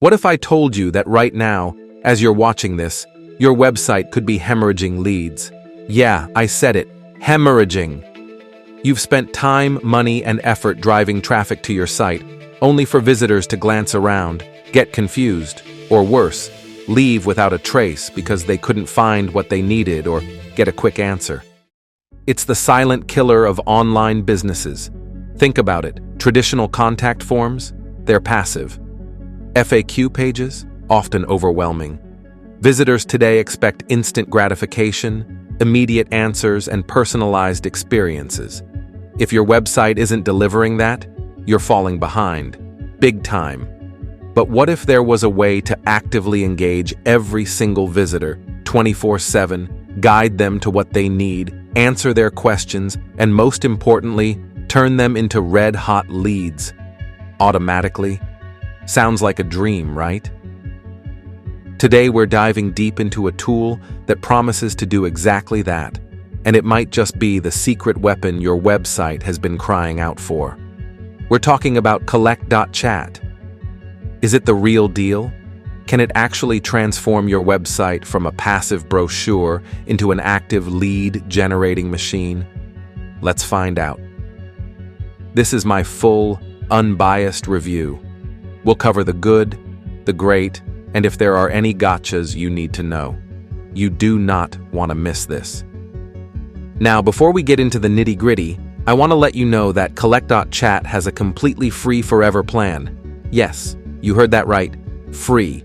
What if I told you that right now, as you're watching this, your website could be hemorrhaging leads? Yeah, I said it, hemorrhaging. You've spent time, money, and effort driving traffic to your site, only for visitors to glance around, get confused, or worse, leave without a trace because they couldn't find what they needed or get a quick answer. It's the silent killer of online businesses. Think about it. Traditional contact forms? They're passive. FAQ pages? Often overwhelming. Visitors today expect instant gratification, immediate answers, and personalized experiences. If your website isn't delivering that, you're falling behind. Big time. But what if there was a way to actively engage every single visitor, 24/7, guide them to what they need, answer their questions, and most importantly, turn them into red-hot leads? Automatically? Sounds like a dream, right? Today we're diving deep into a tool that promises to do exactly that, and it might just be the secret weapon your website has been crying out for. We're talking about Collect.Chat. Is it the real deal? Can it actually transform your website from a passive brochure into an active lead-generating machine? Let's find out. This is my full, unbiased review. We'll cover the good, the great, and if there are any gotchas you need to know. You do not want to miss this. Now, before we get into the nitty-gritty, I want to let you know that Collect.Chat has a completely free forever plan. Yes, you heard that right, free.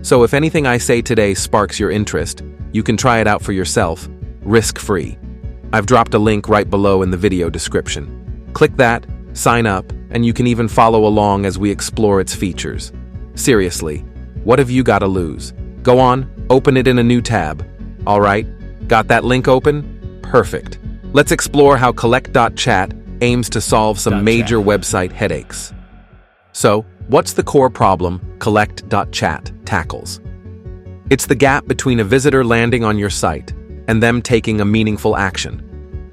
So if anything I say today sparks your interest, you can try it out for yourself, risk-free. I've dropped a link right below in the video description. Click that, sign up, and you can even follow along as we explore its features. Seriously, what have you got to lose? Go on, open it in a new tab. All right, got that link open? Perfect. Let's explore how Collect.Chat aims to solve some major website headaches. So, what's the core problem Collect.Chat tackles? It's the gap between a visitor landing on your site and them taking a meaningful action.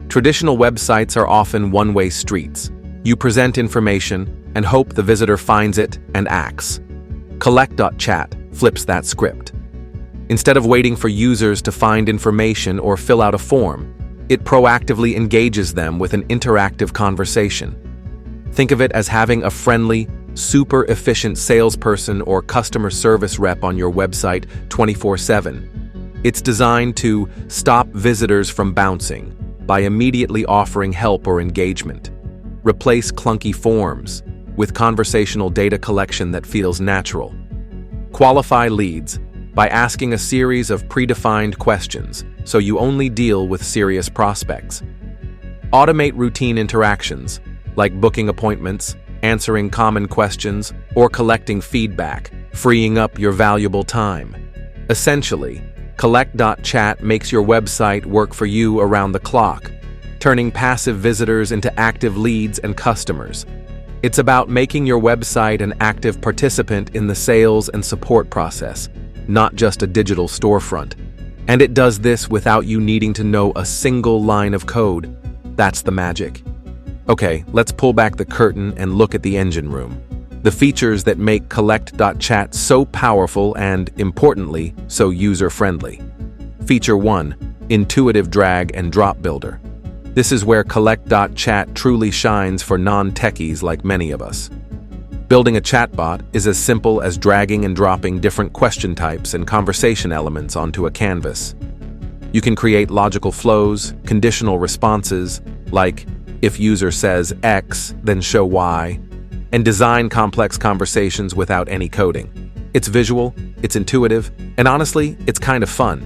Traditional websites are often one-way streets. You present information and hope the visitor finds it and acts. Collect.Chat flips that script. Instead of waiting for users to find information or fill out a form, it proactively engages them with an interactive conversation. Think of it as having a friendly, super efficient salesperson or customer service rep on your website 24/7. It's designed to stop visitors from bouncing by immediately offering help or engagement. Replace clunky forms with conversational data collection that feels natural. Qualify leads by asking a series of predefined questions so you only deal with serious prospects. Automate routine interactions like booking appointments, answering common questions, or collecting feedback, freeing up your valuable time. Essentially, Collect.Chat makes your website work for you around the clock, turning passive visitors into active leads and customers. It's about making your website an active participant in the sales and support process, not just a digital storefront. And it does this without you needing to know a single line of code. That's the magic. Okay, let's pull back the curtain and look at the engine room. The features that make Collect.Chat so powerful and, importantly, so user-friendly. Feature 1, Intuitive Drag and Drop Builder. This is where Collect.Chat truly shines for non-techies like many of us. Building a chatbot is as simple as dragging and dropping different question types and conversation elements onto a canvas. You can create logical flows, conditional responses, like, if user says X, then show Y, and design complex conversations without any coding. It's visual, it's intuitive, and honestly, it's kind of fun.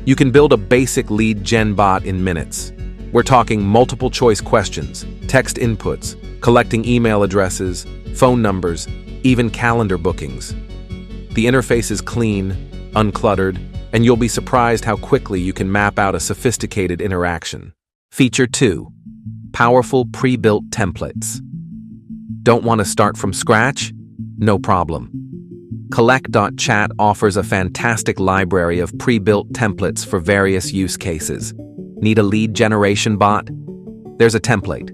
You can build a basic lead gen bot in minutes. We're talking multiple choice questions, text inputs, collecting email addresses, phone numbers, even calendar bookings. The interface is clean, uncluttered, and you'll be surprised how quickly you can map out a sophisticated interaction. Feature 2, Powerful Pre-Built Templates. Don't want to start from scratch? No problem. Collect.Chat offers a fantastic library of pre-built templates for various use cases. Need a lead generation bot? There's a template.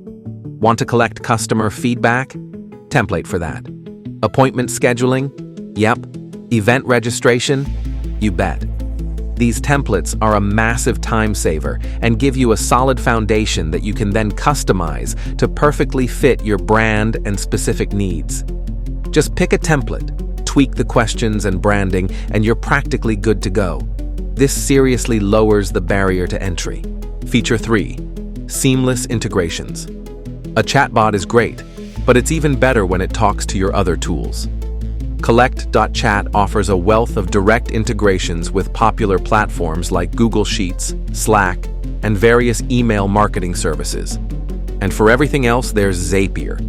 Want to collect customer feedback? Template for that. Appointment scheduling? Yep, event registration? You bet. These templates are a massive time saver and give you a solid foundation that you can then customize to perfectly fit your brand and specific needs. Just pick a template, tweak the questions and branding, and you're practically good to go. This seriously lowers the barrier to entry. Feature 3. Seamless integrations. A chatbot is great, but it's even better when it talks to your other tools. Collect.Chat offers a wealth of direct integrations with popular platforms like Google Sheets, Slack, and various email marketing services. And for everything else, there's Zapier.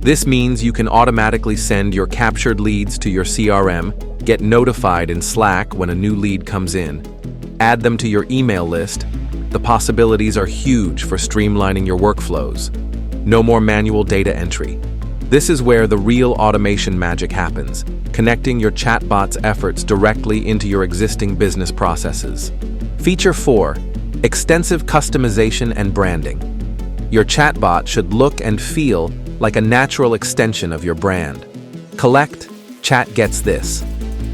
This means you can automatically send your captured leads to your CRM, get notified in Slack when a new lead comes in, add them to your email list. The possibilities are huge for streamlining your workflows. No more manual data entry. This is where the real automation magic happens, connecting your chatbot's efforts directly into your existing business processes. Feature 4. Extensive customization and branding. Your chatbot should look and feel like a natural extension of your brand. Collect.Chat gets this.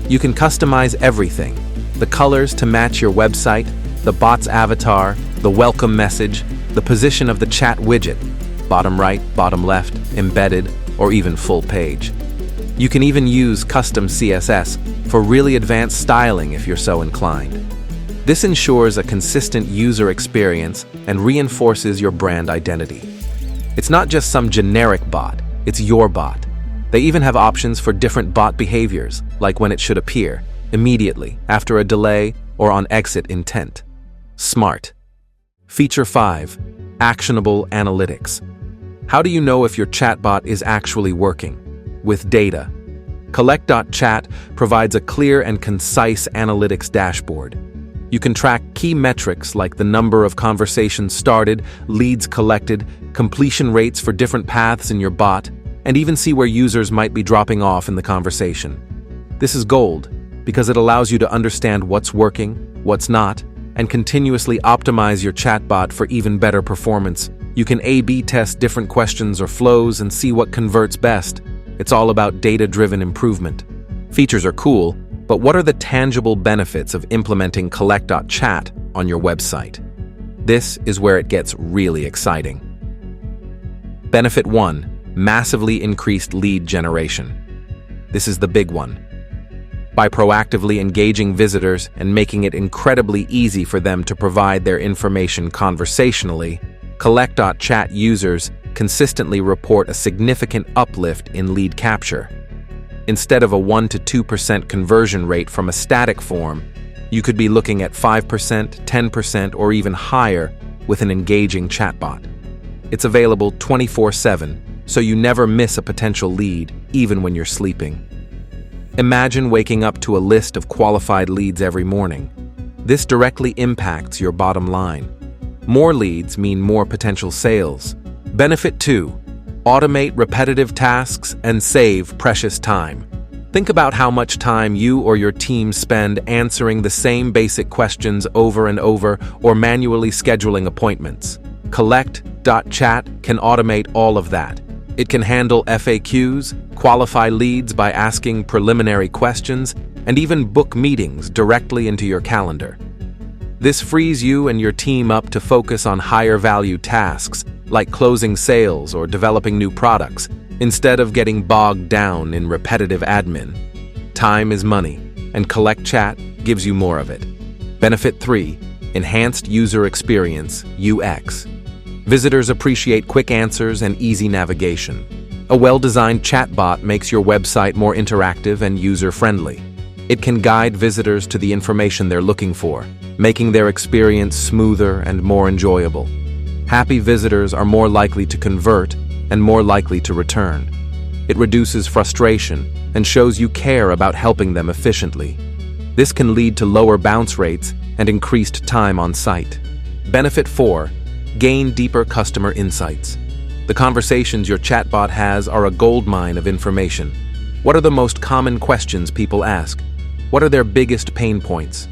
You can customize everything: the colors to match your website, the bot's avatar, the welcome message, the position of the chat widget, bottom right, bottom left, embedded, or even full page. You can even use custom CSS for really advanced styling if you're so inclined. This ensures a consistent user experience and reinforces your brand identity. It's not just some generic bot, it's your bot. They even have options for different bot behaviors, like when it should appear, immediately, after a delay, or on exit intent. Smart. Feature 5. Actionable analytics. How do you know if your chatbot is actually working? With data. Collect.Chat provides a clear and concise analytics dashboard. You can track key metrics like the number of conversations started, leads collected, completion rates for different paths in your bot, and even see where users might be dropping off in the conversation. This is gold because it allows you to understand what's working, what's not, and continuously optimize your chatbot for even better performance. You can A/B test different questions or flows and see what converts best. It's all about data-driven improvement. Features are cool, but what are the tangible benefits of implementing Collect.Chat on your website? This is where it gets really exciting. Benefit 1. Massively increased lead generation. This is the big one. By proactively engaging visitors and making it incredibly easy for them to provide their information conversationally, Collect.Chat users consistently report a significant uplift in lead capture. Instead of a 1 to 2% conversion rate from a static form, you could be looking at 5%, 10%, or even higher with an engaging chatbot. It's available 24/7, so you never miss a potential lead, even when you're sleeping. Imagine waking up to a list of qualified leads every morning. This directly impacts your bottom line. More leads mean more potential sales. Benefit 2. Automate repetitive tasks and save precious time. Think about how much time you or your team spend answering the same basic questions over and over or manually scheduling appointments. Collect.Chat can automate all of that. It can handle FAQs, qualify leads by asking preliminary questions, and even book meetings directly into your calendar. This frees you and your team up to focus on higher value tasks, like closing sales or developing new products, instead of getting bogged down in repetitive admin. Time is money, and Collect.Chat gives you more of it. Benefit 3. Enhanced user experience, UX. Visitors appreciate quick answers and easy navigation. A well-designed chatbot makes your website more interactive and user-friendly. It can guide visitors to the information they're looking for, making their experience smoother and more enjoyable. Happy visitors are more likely to convert and more likely to return. It reduces frustration and shows you care about helping them efficiently. This can lead to lower bounce rates and increased time on site. Benefit 4. Gain deeper customer insights. The conversations your chatbot has are a goldmine of information. What are the most common questions people ask? What are their biggest pain points?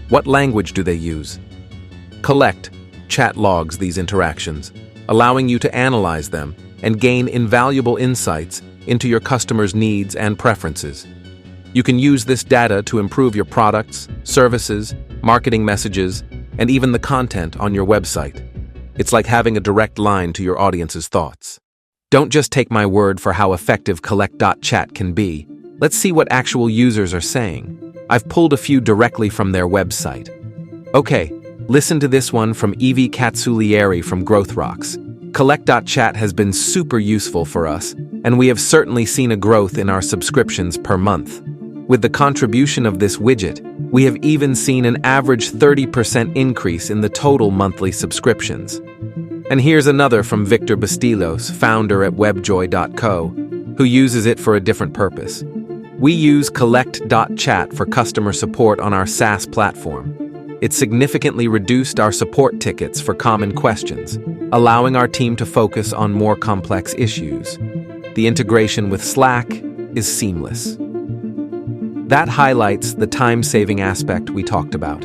What language do they use? Collect.Chat logs these interactions, allowing you to analyze them and gain invaluable insights into your customers' needs and preferences. You can use this data to improve your products, services, marketing messages, and even the content on your website. It's like having a direct line to your audience's thoughts. Don't just take my word for how effective Collect.Chat can be. Let's see what actual users are saying. I've pulled a few directly from their website. Okay, listen to this one from Evie Katsulieri from Growth Rocks. Collect.Chat has been super useful for us, and we have certainly seen a growth in our subscriptions per month. With the contribution of this widget, we have even seen an average 30% increase in the total monthly subscriptions. And here's another from Victor Bastilos, founder at webjoy.co, who uses it for a different purpose. We use Collect.Chat for customer support on our SaaS platform. It significantly reduced our support tickets for common questions, allowing our team to focus on more complex issues. The integration with Slack is seamless. That highlights the time-saving aspect we talked about.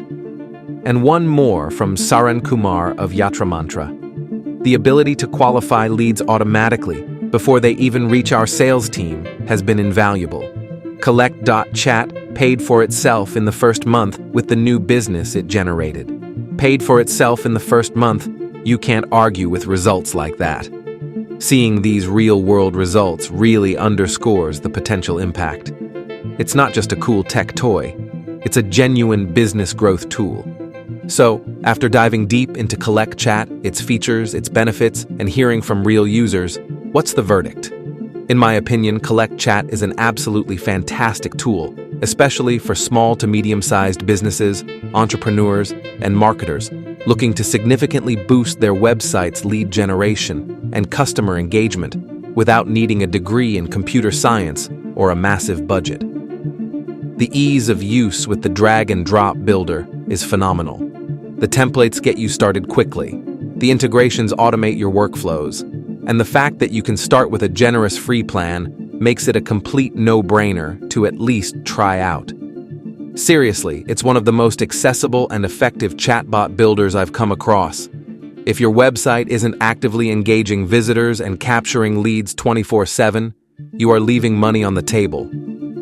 And one more from Saran Kumar of Yatra Mantra. The ability to qualify leads automatically before they even reach our sales team has been invaluable. Collect.Chat paid for itself in the first month with the new business it generated. Paid for itself in the first month, you can't argue with results like that. Seeing these real-world results really underscores the potential impact. It's not just a cool tech toy, it's a genuine business growth tool. So, after diving deep into Collect.Chat, its features, its benefits, and hearing from real users, what's the verdict? In my opinion, Collect.Chat is an absolutely fantastic tool, especially for small to medium-sized businesses, entrepreneurs, and marketers looking to significantly boost their website's lead generation and customer engagement without needing a degree in computer science or a massive budget. The ease of use with the drag-and-drop builder is phenomenal. The templates get you started quickly, the integrations automate your workflows, and the fact that you can start with a generous free plan makes it a complete no-brainer to at least try out. Seriously, it's one of the most accessible and effective chatbot builders I've come across. If your website isn't actively engaging visitors and capturing leads 24/7, you are leaving money on the table.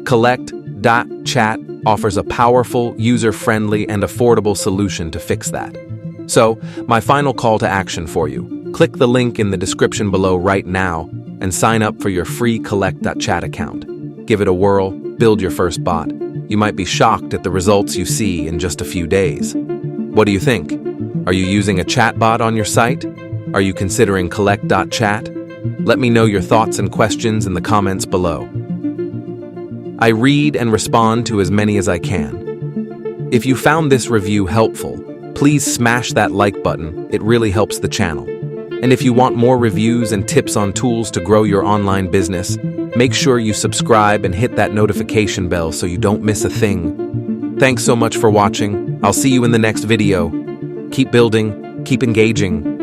Collect.Chat offers a powerful, user-friendly, and affordable solution to fix that. So, my final call to action for you. Click the link in the description below right now and sign up for your free Collect.Chat account. Give it a whirl, build your first bot. You might be shocked at the results you see in just a few days. What do you think? Are you using a chatbot on your site? Are you considering Collect.Chat? Let me know your thoughts and questions in the comments below. I read and respond to as many as I can. If you found this review helpful, please smash that like button, it really helps the channel. And if you want more reviews and tips on tools to grow your online business, make sure you subscribe and hit that notification bell so you don't miss a thing. Thanks so much for watching. I'll see you in the next video. Keep building, keep engaging,